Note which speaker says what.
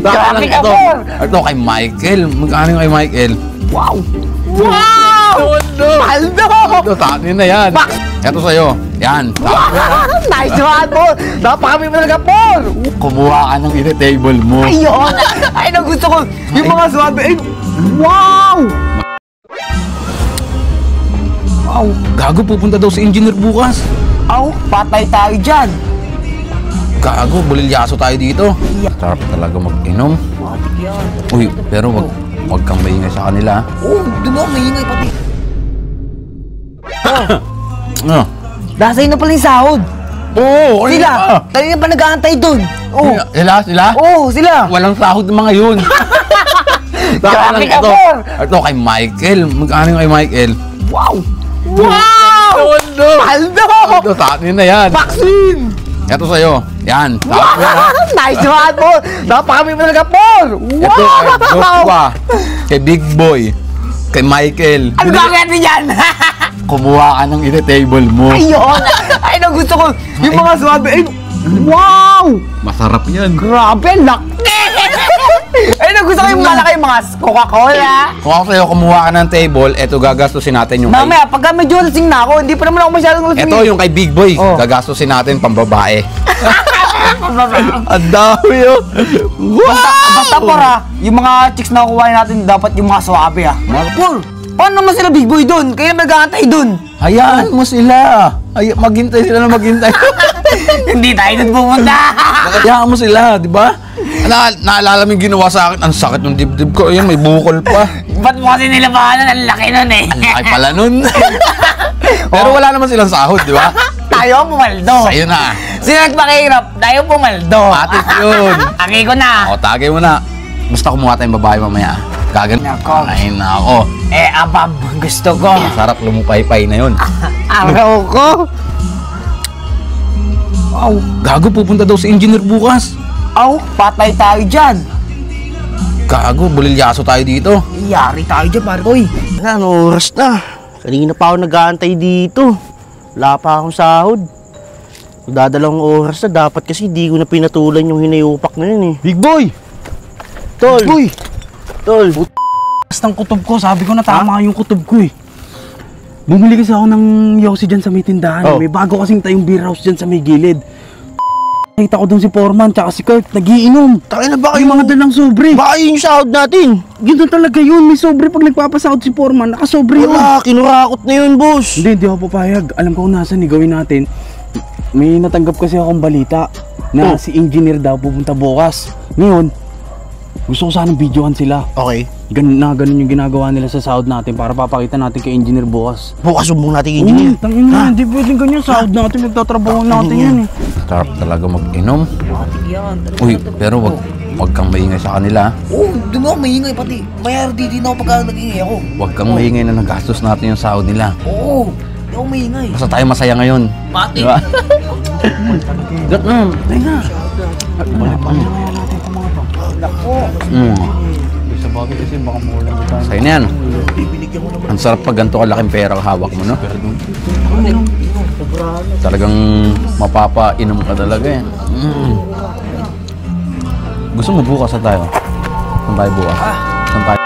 Speaker 1: Grabe ka, Por!
Speaker 2: Ito kay Michael. Magkano yung kay Michael?
Speaker 1: Wow! Wow! Paldo!
Speaker 2: Ito, tanin na yan. Ito sa'yo. Yan.
Speaker 1: Nice one, Por! Napakami mo talaga, Por!
Speaker 2: Kumuha ka ng table mo.
Speaker 1: Ayun! Ay, nagusto ko! Yung mga swabe, ay! Wow!
Speaker 2: Wow, gago, pupunta daw si engineer bukas.
Speaker 1: Aw, patay tayo dyan!
Speaker 2: Gago, bulilyaso tayo dito. Sarap talaga mag-inom.
Speaker 1: Matik yan.
Speaker 2: Uy, pero wag kang maingay sa kanila.
Speaker 1: Oh, doon ako maingay pati.
Speaker 2: Ano?
Speaker 1: Dasay na pala yung sahod.
Speaker 2: Oo,
Speaker 1: Sila! Kanina pa nag-aantay doon. Oh.
Speaker 2: Sila?
Speaker 1: Oo, sila.
Speaker 2: Walang sahod ng mga yun.
Speaker 1: Grabe ka, Por!
Speaker 2: Ito kay Michael. Magkano yung kay Michael?
Speaker 1: Wow! Wow! Paldo!
Speaker 2: Ito, tanin na yan.
Speaker 1: Vaccine!
Speaker 2: Ito sa'yo. Yan.
Speaker 1: Nice one, Por! Napakami mo talaga, Por!
Speaker 2: Ito kay Joshua. Kay Big Boy. Kay Michael.
Speaker 1: Ano gagawin natin yan?
Speaker 2: Kumuha ka ng table mo.
Speaker 1: Ayun! Ay, nagusto ko! Yung mga swabe, ay! Wow!
Speaker 2: Masarap yan.
Speaker 1: Grabe, laki! Ay, nagusto ko yung malaki mga Coca-Cola.
Speaker 2: Kung ako sa'yo, kumuha ka ng table, eto gagastusin natin yung
Speaker 1: Mamaya, pagka medyo lasing na ako, hindi pa naman ako masyadong lasing.
Speaker 2: Ito yung kay Big Boy.
Speaker 1: Oh.
Speaker 2: Gagastusin natin pambabae. Ang dami yun.
Speaker 1: Basta, Por, yung mga chicks na kukuhain natin, dapat yung mga swabe, Por, paano naman sila Big Boy doon? Kaya nag-aantay doon.
Speaker 2: Hayaan mo sila. Maghintay sila na maghintay.
Speaker 1: Hindi tayo doon pumunta.
Speaker 2: Hayaan mo sila, di ba? Naalala mo yung ginawa sa akin. Ang sakit ng dibdib ko. Ayun, may bukol pa.
Speaker 1: Ba't mo kasi nilabanan? Ang laki nun eh.
Speaker 2: Ang laki pala nun. Pero wala naman silang sahod, di ba?
Speaker 1: Tayo ang pumaldo.
Speaker 2: Sa'yo na.
Speaker 1: Sino nagpakihirap? Tayo pumaldo.
Speaker 2: Atis yun.
Speaker 1: Aki ko na.
Speaker 2: O, tagay mo na. Basta kumuha tayong babae mamaya. Gagan.
Speaker 1: Nako.
Speaker 2: Ay, nako.
Speaker 1: Abab, gusto ko.
Speaker 2: Sarap lumupay-pay na yun.
Speaker 1: Araw ko.
Speaker 2: Wow, gago, pupunta daw si engineer bukas.
Speaker 1: Aw, patay tayo dyan.
Speaker 2: Gago, bulilyaso tayo dito.
Speaker 1: Iyari tayo dyan, pare ko.
Speaker 3: Ano, oras na. Kanina pa ako nag-aantay dito. Wala pa akong sahod. Dadalawang oras na. Dapat kasi di ko na pinatulan yung hinayupak na yun eh.
Speaker 2: Big Boy!
Speaker 3: Tol!
Speaker 2: Boy!
Speaker 3: Tol!
Speaker 2: Ng kutob ko, sabi ko na tama yung kutob ko eh. Bumili kasi ako ng yosi dyan sa may tindahan.
Speaker 3: Oh.
Speaker 2: May bago kasing tayong beer house dyan sa may gilid. Nakita ko doon si Foreman tsaka si Kurt, nagiinom.
Speaker 3: Tayo na ba kayo?
Speaker 2: Yung mga dalang sobre.
Speaker 3: Baka yun yung sahod natin.
Speaker 2: Ganoon talaga yun, may sobre pag nagpapasahod si Foreman, nakasobre yun.
Speaker 3: Wala, kinurakot na yun, boss.
Speaker 2: Hindi ako papayag. Alam ko kung nasan, gawin natin. May natanggap kasi akong balita na si engineer daw pupunta bukas. Ngayon, gusto ko sanang videohan sila.
Speaker 3: Okay.
Speaker 2: Ganun yung ginagawa nila sa sahod natin para papakita natin kay engineer bukas.
Speaker 3: Bukas sumbong natin yung engineer.
Speaker 2: Tangin na, hindi pwedeng ganyan. Sahod natin, nagtatrabaho natin yan eh. Sarap talaga mag-inom.
Speaker 1: Matik yan.
Speaker 2: Uy, pero wag kang maingay sa kanila.
Speaker 1: Oo, doon ako maingay pati. Mayroon din ako pagka nag-ingay ako.
Speaker 2: Wag kang maingay na nagastos natin yung sahod nila.
Speaker 1: Oo, hindi ako maingay.
Speaker 2: Basta tayo masaya ngayon.
Speaker 1: Pati.
Speaker 2: Diba? Gat na, tayo na. Balik pa natin itong mga to.
Speaker 1: Nako.
Speaker 2: Sa bagay kasi baka maulan ko tayo. Sa'yo na yan. Ang sarap pag ganito kalaking pera hawak mo, no? Talagang mapapainom ka talaga eh. Gusto mo bukas na tayo? Saan tayo bukas? Saan tayo?